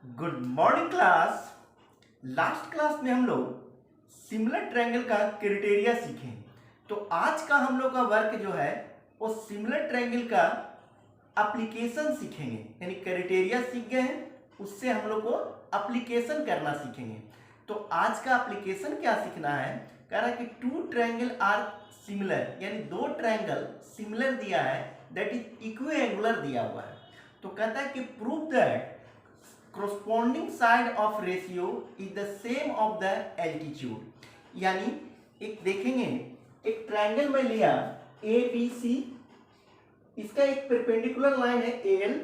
Good morning class. Last class में हम लोग सिमिलर ट्रायंगल का क्राइटेरिया सीखे। तो आज का हम लोग का वर्क जो है वो सिमिलर ट्रायंगल का एप्लीकेशन सीखेंगे। यानी क्राइटेरिया सीख गए हैं, उससे हम लोग को एप्लीकेशन करना सीखेंगे। तो आज का एप्लीकेशन क्या सीखना है, कह रहा है कि टू ट्रायंगल आर सिमिलर, यानी दो ट्रायंगल सिमिलर दिया है, दैट इज इक्विएंगुलर दिया हुआ है। तो कहता है कि prove that corresponding side of ratio is the same of the altitude। यानी एक देखेंगे, एक ट्रायंगल में लिया ए बी सी, इसका एक परपेंडिकुलर लाइन है एल।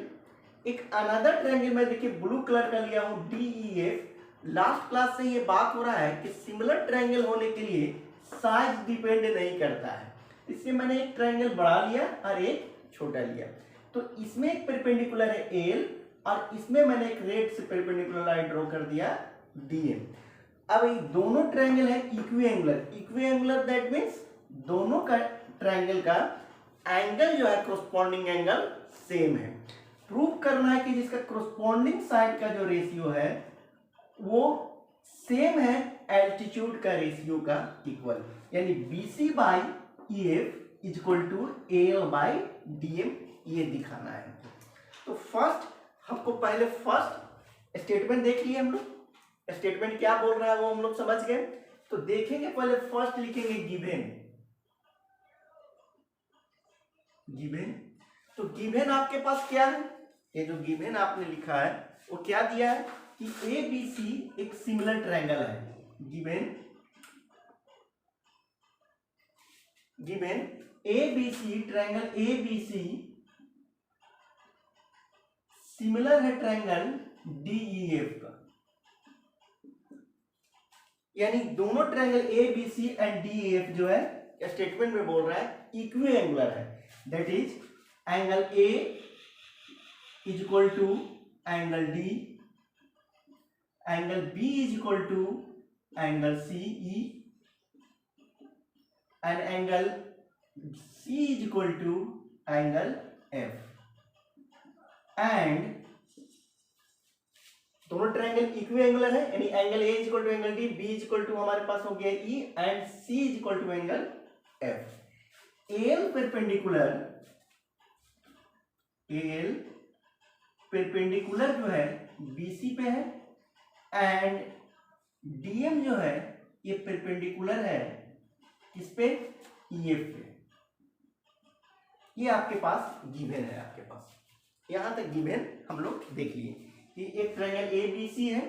एक अनदर ट्रायंगल में देखिए ब्लू कलर का लिया हूं D E F. Last class से ये बात हो रहा है कि सिमिलर ट्रायंगल होने के लिए साइज डिपेंड नहीं करता है, इसलिए मैंने एक ट्रायंगल बड़ा लिया और एक छोटा लिया। तो इसमें एक परपेंडिकुलर है एल और इसमें मैंने एक रेड से परपेंडिकुलर लाइन ड्रॉ कर दिया डीएम। अब ये दोनों ट्रायंगल है इक्विएंगुलर। इक्विएंगुलर दैट मींस दोनों का ट्रायंगल का एंगल जो है कोरस्पॉन्डिंग एंगल सेम है। प्रूव करना है कि जिसका कोरस्पॉन्डिंग साइड का जो रेशियो है वो सेम है एल्टीट्यूड का रेशियो का इक्वल, यानी BC by E F is equal to L by DM, ये दिखाना है। तो फर्स्ट हमको पहले फर्स्ट स्टेटमेंट देख लिए हम लोग, स्टेटमेंट क्या बोल रहा है वो हम लोग समझ गए। तो देखेंगे पहले फर्स्ट लिखेंगे गिवन। गिवन, तो गिवन आपके पास क्या है, ये जो गिवन आपने लिखा है वो क्या दिया है कि ए बी सी एक सिमिलर ट्रायंगल है। Given given A B C, triangle A B C similar है ट्रायंगल डीईएफ का, यानी दोनों triangle A B C and DEF जो है स्टेटमेंट में बोल रहा है इक्विएंगुलर है। That is angle A is equal to angle D, angle B is equal to angle C E, and angle C is equal to angle F. And दोनों triangle equiangular है, यानी angle A is equal to angle D, B is equal to हमारे पास हो गया E, and C is equal to angle F. L perpendicular जो है BC पे है, एंड डीएम जो है ये परपेंडिकुलर है किस पे, ईएफ पे। ये आपके पास गिवन है, आपके पास यहां तक गिवन हम लोग देख लिए कि एक ट्रायंगल ए बी सी है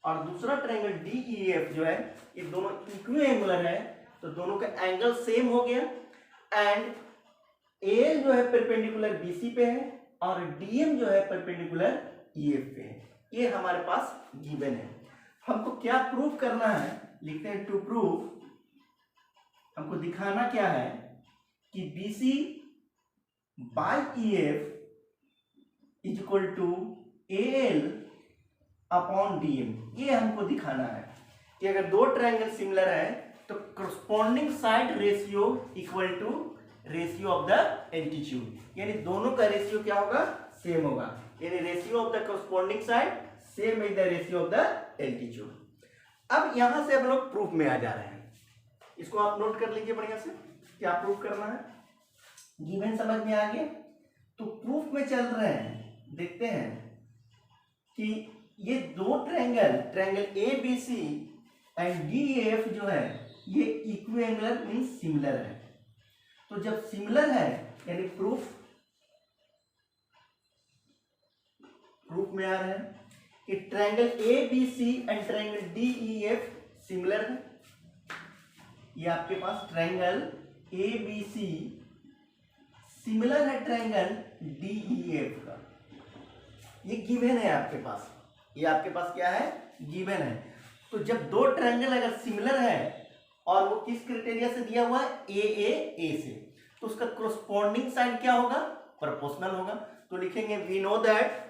और दूसरा ट्रायंगल डी ई एफ जो है ये दोनों इक्विएंगुलर है, तो दोनों का एंगल सेम हो गया। एंड ए जो है परपेंडिकुलर बीसी पे है और डीएम जो है परपेंडिकुलर ईएफ पे है। ये हमारे पास गिवन है। हमको क्या प्रूव करना है, लिखते हैं टू प्रूव। हमको दिखाना क्या है कि BC by EF is equal to L upon DM. ये हमको दिखाना है कि अगर दो ट्रायंगल सिमिलर है तो corresponding side ratio equal to ratio of the altitude, यानी दोनों का रेशियो क्या होगा, सेम होगा। यानी ratio of the corresponding side same is the ratio of the altitude. अब यहां से हम लोग प्रूफ में आ जा रहे हैं, इसको आप नोट कर लीजिए बढ़िया से, क्या प्रूफ करना है। गिवन समझ में आ गया, तो प्रूफ में चल रहे हैं। देखते हैं कि ये दो triangle A B C and D F जो है ये इक्विएंगुलर मींस सिमिलर है। तो जब सिमिलर है यानी प्रूफ में आ रहा है कि triangle A B C and triangle D E F similar है। ये आपके पास triangle A B C similar है ट्रायंगल डी ई एफ का, ये गिवन है आपके पास। ये आपके पास क्या है, गिवन है। तो जब दो ट्रायंगल अगर सिमिलर है और वो किस क्राइटेरिया से दिया हुआ है, ए से, तो उसका कोरस्पॉन्डिंग साइड क्या होगा, प्रोपोर्शनल होगा। तो लिखेंगे वी नो दैट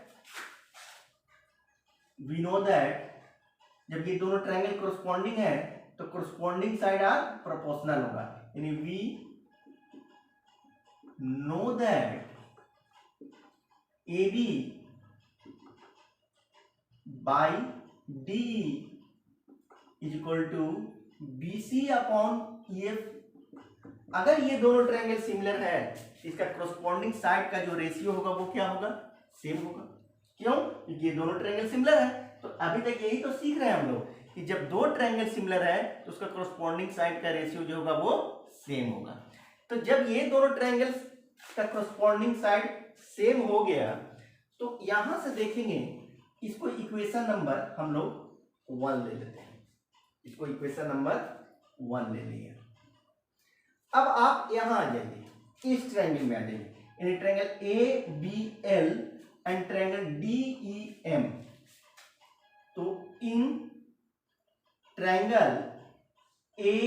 जब ये दोनों ट्रायंगल कोरस्पॉन्डिंग है तो कोरस्पॉन्डिंग साइड आर प्रोपोर्शनल होगा, यानी we know that A B by D is equal to B C upon E F. अगर ये दोनों ट्रायंगल सिमिलर है, इसका कॉरस्पॉन्डिंग साइड का जो रेशियो होगा वो क्या होगा, सेम होगा। क्यों? क्योंकि ये दोनों ट्रायंगल सिमिलर है। तो अभी तक यही तो सीख रहे हैं हम लोग कि जब दो ट्रायंगल सिमिलर है तो उसका कॉरस्पॉन्डिंग साइड का रेशियो जो होगा वो सेम होगा। तो जब ये दोनों ट्रायंगल्स का कॉरस्पॉन्डिंग साइड सेम हो गया तो यहां से देखेंगे इसको इक्वेशन नंबर हम लोग 1 ले लेते हैं। इसको इक्वेशन नंबर 1 ले लिया। अब आप यहां आ जाइए, इस ट्रायंगल में आ जाइए, यानी triangle A B L and triangle D E M. तो इन triangle A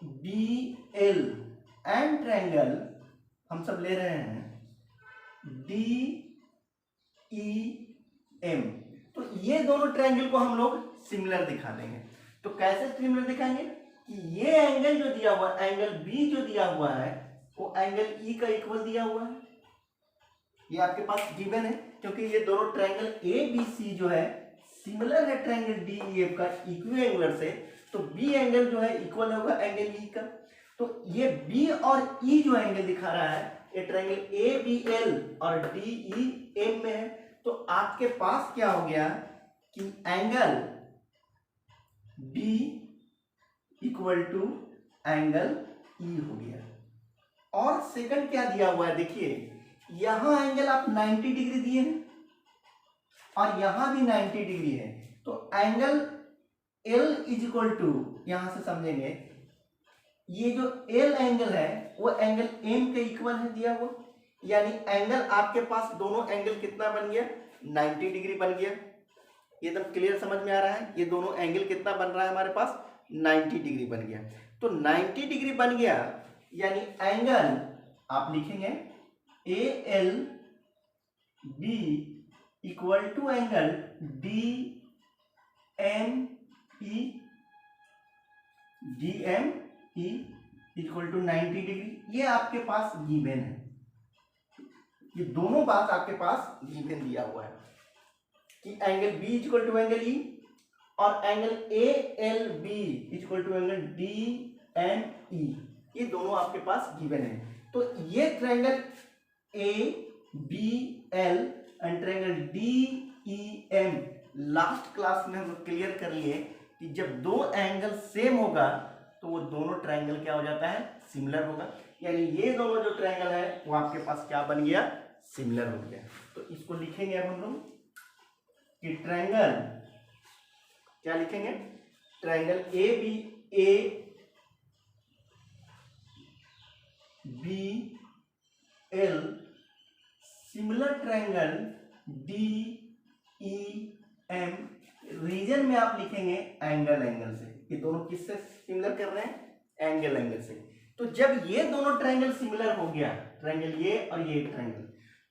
B L and triangle हम सब ले रहे हैं डी ई एम। तो ये दोनों ट्रायंगल को हम लोग सिमिलर दिखा देंगे। तो कैसे सिमिलर दिखाएंगे कि ये एंगल जो दिया हुआ, एंगल बी जो दिया हुआ है वो एंगल ई का इक्वल दिया हुआ है। ये आपके पास गिवन है क्योंकि ये दोनों ट्रायंगल ए बी सी जो है सिमिलर है ट्रायंगल डी ई एफ का इक्वी एंगुलर से। तो बी एंगल जो है इक्वल होगा एंगल ई का। तो ये बी और ई जो एंगल दिखा रहा है ये ट्रायंगल ए बी एल और डी ई एम में है। तो आपके पास क्या हो गया कि angle B equal to angle E हो गया। और सेकंड क्या दिया हुआ है, देखिए यहां एंगल आप 90 डिग्री दिए हैं और यहां भी 90 डिग्री है। तो angle L is equal to, यहां से समझेंगे ये जो L एंगल है वो एंगल M के इक्वल है दिया हुआ। यानी एंगल आपके पास दोनों एंगल कितना बन गया, 90 डिग्री बन गया। ये एकदम क्लियर समझ में आ रहा है। ये दोनों एंगल कितना बन रहा है हमारे पास, 90 डिग्री बन गया। तो 90 डिग्री बन गया यानी एंगल आप लिखेंगे A L B equal to angle D M E equal to 90 degree. ये आपके पास गिवन है। ये दोनों बात आपके पास गिवन दिया हुआ है कि angle B equal to angle E और angle A L B equal to angle D M E, ये दोनों आपके पास गिवन है। तो ये triangle A B L and triangle D E M last class में हम क्लियर कर लिए कि जब दो एंगल सेम होगा तो वो दोनों ट्रायंगल क्या हो जाता है, सिमिलर होगा। यानी ये दोनों जो ट्रायंगल है वो आपके पास क्या बन गया, सिमिलर हो गया। तो इसको लिखेंगे अब हम लोग कि ट्रायंगल क्या लिखेंगे, triangle A B L similar triangle D E M. Reason में आप लिखेंगे एंगल से। ये दोनों किससे सिमिलर कर रहे हैं, एंगल से। तो जब ये दोनों ट्रायंगल सिमिलर हो गया, ट्रायंगल ये और ये ट्रायंगल,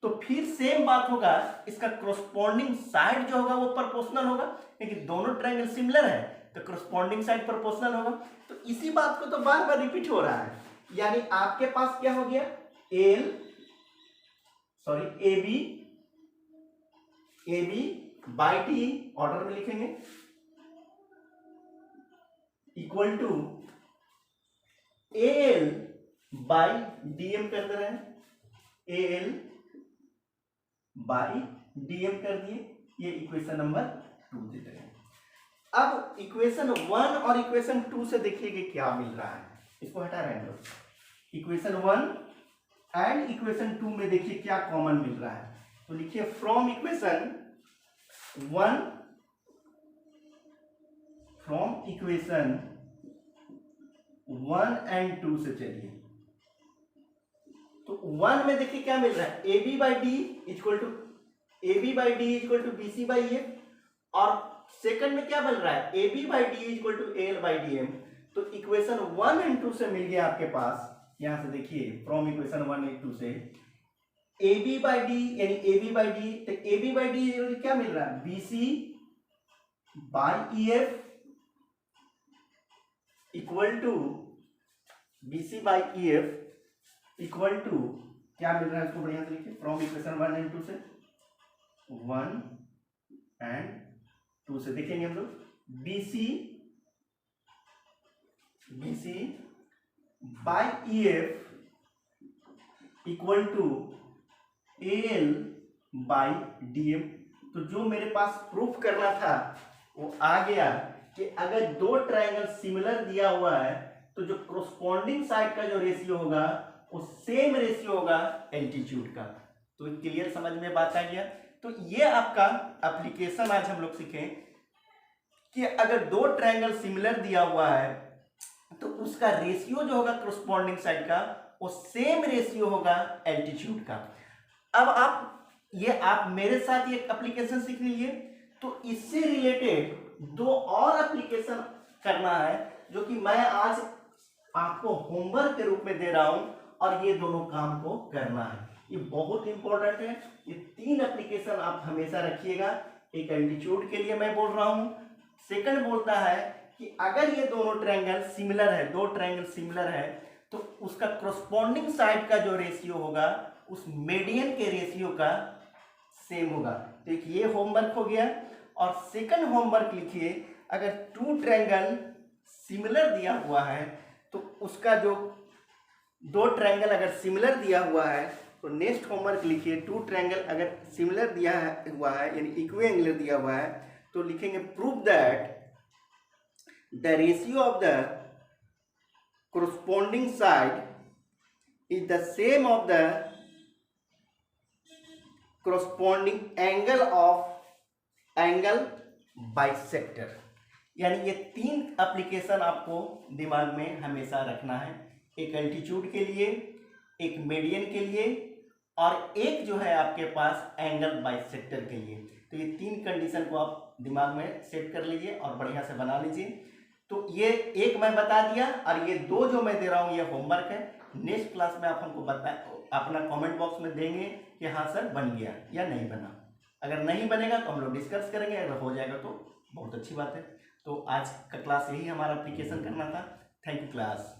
तो फिर सेम बात होगा, इसका कॉरस्पॉन्डिंग साइड जो होगा वो प्रोपोर्शनल होगा क्योंकि दोनों ट्रायंगल सिमिलर है तो कॉरस्पॉन्डिंग साइड प्रोपोर्शनल होगा। तो इसी बात को तो बार बार रिपीट हो रहा है। यानी आपके पास क्या हो गया, A B by T order में लिखेंगे equal to A L by D M कर दे रहे हैं, A L by D M कर दिए। ये इक्वेशन नंबर 2 दे रहे हैं। अब इक्वेशन 1 और इक्वेशन 2 से देखिए क्या मिल रहा है। इसको हटा रहे हैं लोग। इक्वेशन 1 एंड इक्वेशन 2 में देखिए क्या कॉमन मिल रहा है। तो लिखिए फ्रॉम इक्वेशन 1 एंड 2 से चलिए। तो 1 में देखिए क्या मिल रहा है, A B by D equal to B C by A. और सेकंड में क्या मिल रहा है, A B by D equal to A L by D M. तो इक्वेशन 1 एंड 2 से मिल गया आपके पास। यहां से देखिए फ्रॉम इक्वेशन 1 एंड 2 से ए बी बाई डी यानी ए बी बाई डी, तो ए बी बाई डी क्या मिल रहा है, B C by E F equal to B C by E F equal to क्या मिल रहा है, इसको बढ़िया से लिखिए फ्रॉम इक्वेशन 1 एंड 2 से 1 एंड 2 से देखेंगे हम लोग BC by EF equal to AL by DM। तो जो मेरे पास प्रूफ करना था वो आ गया कि अगर दो ट्रायंगल सिमिलर दिया हुआ है तो जो कोरस्पॉन्डिंग साइड का जो रेशियो होगा वो सेम रेशियो होगा एल्टीट्यूड का। तो क्लियर समझ में बात आ गया। तो ये आपका एप्लीकेशन आज हम लोग सीखें कि अगर दो ट्रायंगल सिमिलर दिया हुआ है तो उसका रेशियो जो होगा कोरस्पॉन्डिंग साइड का वो सेम रेशियो होगा एल्टीट्यूड का। अब आप मेरे साथ ये एप्लीकेशन सीख लीजिए। तो इससे रिलेटेड दो और एप्लीकेशन करना है जो कि मैं आज आपको होमवर्क के रूप में दे रहा हूं और ये दोनों काम को करना है। ये बहुत इंपॉर्टेंट है। ये 3 एप्लीकेशन आप हमेशा रखिएगा। एक एल्टीट्यूड के लिए मैं बोल रहा हूं, सेकंड बोलता है कि अगर ये दोनों ट्रायंगल सिमिलर है, दो ट्रायंगल सिमिलर है तो उसका कोरस्पॉन्डिंग साइड का जो रेशियो होगा उस मीडियन के रेशियो का सेम होगा। तो एक ये होमवर्क हो गया। और सेकंड होमवर्क लिखिए, अगर 2 ट्रायंगल सिमिलर दिया हुआ है तो उसका जो दो ट्रायंगल अगर सिमिलर दिया हुआ है तो नेक्स्ट होमवर्क लिखिए, 2 ट्रायंगल अगर सिमिलर दिया हुआ है यानी इक्विएंगुलर दिया हुआ है तो लिखेंगे prove that the ratio of the corresponding side is the same of the corresponding angle of angle bisector। यानी ये 3 एप्लीकेशन आपको दिमाग में हमेशा रखना है, एक एल्टीट्यूड के लिए, एक मीडियन के लिए और एक जो है आपके पास एंगल बाइसेक्टर के लिए। तो ये 3 कंडीशन को आप दिमाग में सेट कर लीजिए और बढ़िया से बना लीजिए। तो ये एक मैं बता दिया और ये 2 जो मैं दे रहा हूँ ये होमवर्क है। नेक्स्ट क्लास में आप हमको अपना कमेंट बॉक्स में देंगे कि हाँ सर बन गया या नहीं बना। अगर नहीं बनेगा तो हम लोग डिस्कस करेंगे, अगर हो जाएगा तो बहुत अच्छी बात है। तो आज का क्लास यही हमारा एप्लीकेशन करना था। Thank you class.